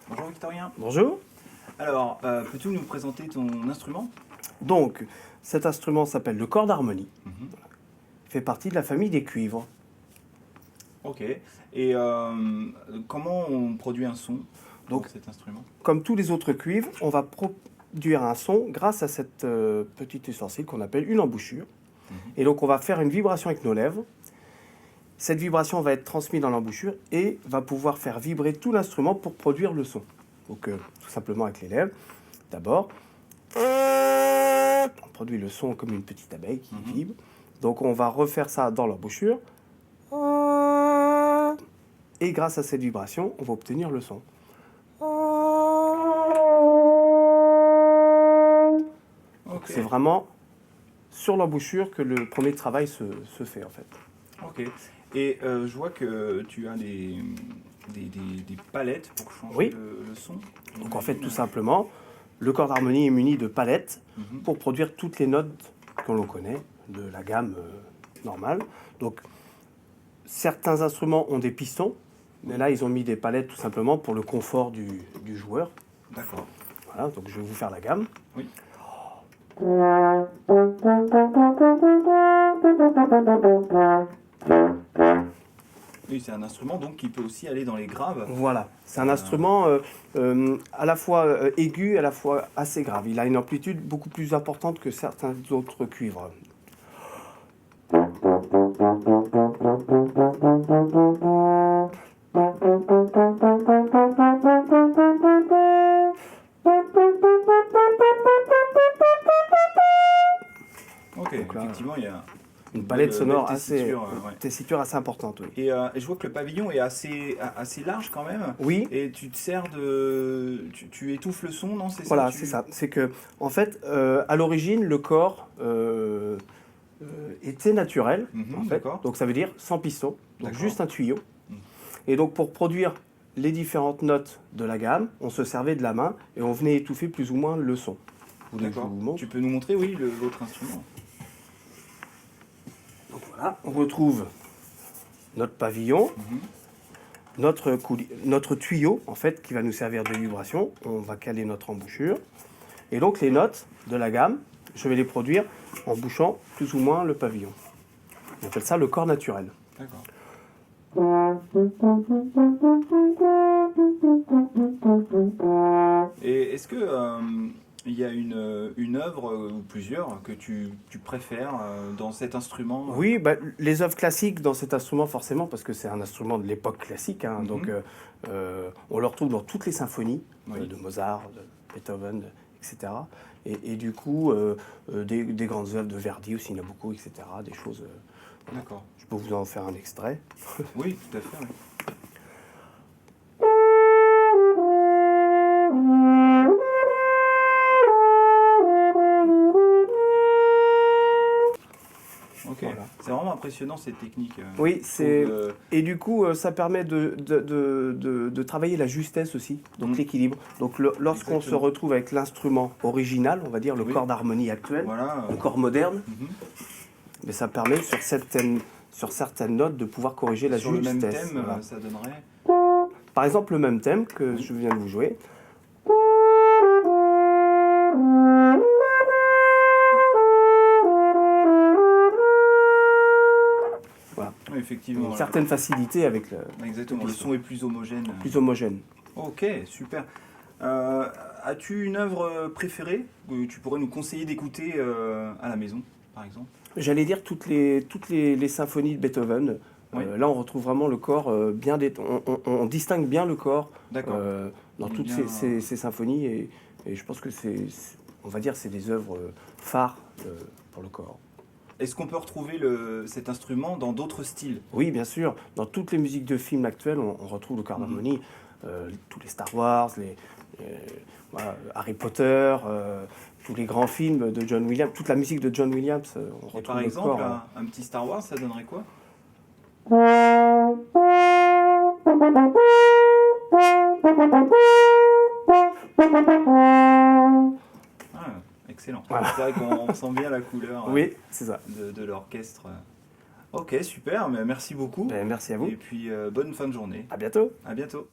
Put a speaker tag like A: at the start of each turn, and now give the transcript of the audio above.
A: Bonjour Victorien.
B: Bonjour.
A: Alors, peux-tu nous présenter ton instrument?
B: Donc, cet instrument s'appelle le cor d'harmonie.
A: Mhm.
B: Il fait partie de la famille des cuivres.
A: Ok. Et comment on produit un son
B: Donc,
A: dans cet instrument?
B: Comme tous les autres cuivres, on va produire un son grâce à cette petite ustensile qu'on appelle une embouchure. Et donc, on va faire une vibration avec nos lèvres. Cette vibration va être transmise dans l'embouchure et va pouvoir faire vibrer tout l'instrument pour produire le son. Donc, tout simplement avec les lèvres. D'abord, on produit le son comme une petite abeille qui vibre. Donc, on va refaire ça dans l'embouchure. Et grâce à cette vibration, on va obtenir le son.
A: Ok.
B: C'est vraiment sur l'embouchure que le premier travail se fait en fait.
A: Ok. Et je vois que tu as des palettes pour changer le son.
B: Donc en fait, tout simplement, le cor d'harmonie est muni de palettes pour produire toutes les notes que l'on connaît de la gamme normale. Donc certains instruments ont des pistons, mais là ils ont mis des palettes tout simplement pour le confort du joueur.
A: D'accord.
B: Voilà, donc je vais vous faire la gamme.
A: Oui. Oui, c'est un instrument donc qui peut aussi aller dans les graves.
B: Voilà, c'est un instrument à la fois aigu, à la fois assez grave. Il a une amplitude beaucoup plus importante que certains autres cuivres.
A: Ok,
B: Donc là,
A: effectivement, il y a
B: une palette
A: belle
B: sonore
A: tessiture,
B: assez importante, oui.
A: Et je vois que le pavillon est assez large quand même.
B: Oui.
A: Et tu te sers de... Tu étouffes le son, non? C'est ça?
B: Voilà, c'est ça. C'est que, en fait, à l'origine, le corps était naturel, en fait. Donc ça veut dire sans piston, donc juste un tuyau. Et donc pour produire les différentes notes de la gamme, on se servait de la main et on venait étouffer plus ou moins le son.
A: D'accord. Tu peux nous montrer, oui, l'autre instrument?
B: Donc voilà, on retrouve notre pavillon, notre tuyau, en fait, qui va nous servir de vibration. On va caler notre embouchure. Et donc les notes de la gamme, je vais les produire en bouchant plus ou moins le pavillon. On appelle ça le cor naturel.
A: D'accord. Et est-ce que il y a une œuvre ou plusieurs que tu préfères dans cet instrument?
B: Oui, les œuvres classiques dans cet instrument forcément, parce que c'est un instrument de l'époque classique, hein, donc on le retrouve dans toutes les symphonies de Mozart, de Beethoven, etc. Et du coup, des grandes œuvres de Verdi aussi, il y en a beaucoup, etc. Des choses...
A: D'accord.
B: Je peux vous en faire un extrait.
A: Oui, tout à fait. Oui. Ok, voilà. C'est vraiment impressionnant cette technique.
B: Oui, et du coup, ça permet de travailler la justesse aussi, donc l'équilibre. Donc lorsqu'on se retrouve avec l'instrument original, on va dire le cor d'harmonie actuel, le cor moderne, mais ça permet sur certaines notes de pouvoir corriger la justesse.
A: Sur le même thème, voilà. Ça donnerait...
B: Par exemple, le même thème que je viens de vous jouer. Voilà.
A: Oui, effectivement.
B: Une certaine facilité avec le...
A: Exactement, le son est plus homogène.
B: Plus homogène.
A: Ok, super. As-tu une œuvre préférée que tu pourrais nous conseiller d'écouter à la maison, par exemple?
B: J'allais dire toutes les symphonies de Beethoven.
A: Oui.
B: Là, on retrouve vraiment le corps bien on distingue bien le corps dans toutes ces symphonies et je pense que on va dire, c'est des œuvres phares pour le corps.
A: Est-ce qu'on peut retrouver cet instrument dans d'autres styles?
B: Oui, bien sûr. Dans toutes les musiques de films actuelles, on retrouve le cor d'harmonie. Tous les Star Wars, Harry Potter, tous les grands films de John Williams, toute la musique de John Williams, on retrouve
A: par exemple,
B: le corps.
A: un petit Star Wars, ça donnerait quoi? excellent.
B: Voilà.
A: C'est vrai qu'on sent bien la couleur
B: Oui, c'est ça.
A: de l'orchestre. Ok, super, mais merci beaucoup.
B: Ben, merci à vous.
A: Et puis bonne fin de journée.
B: À bientôt.
A: À bientôt.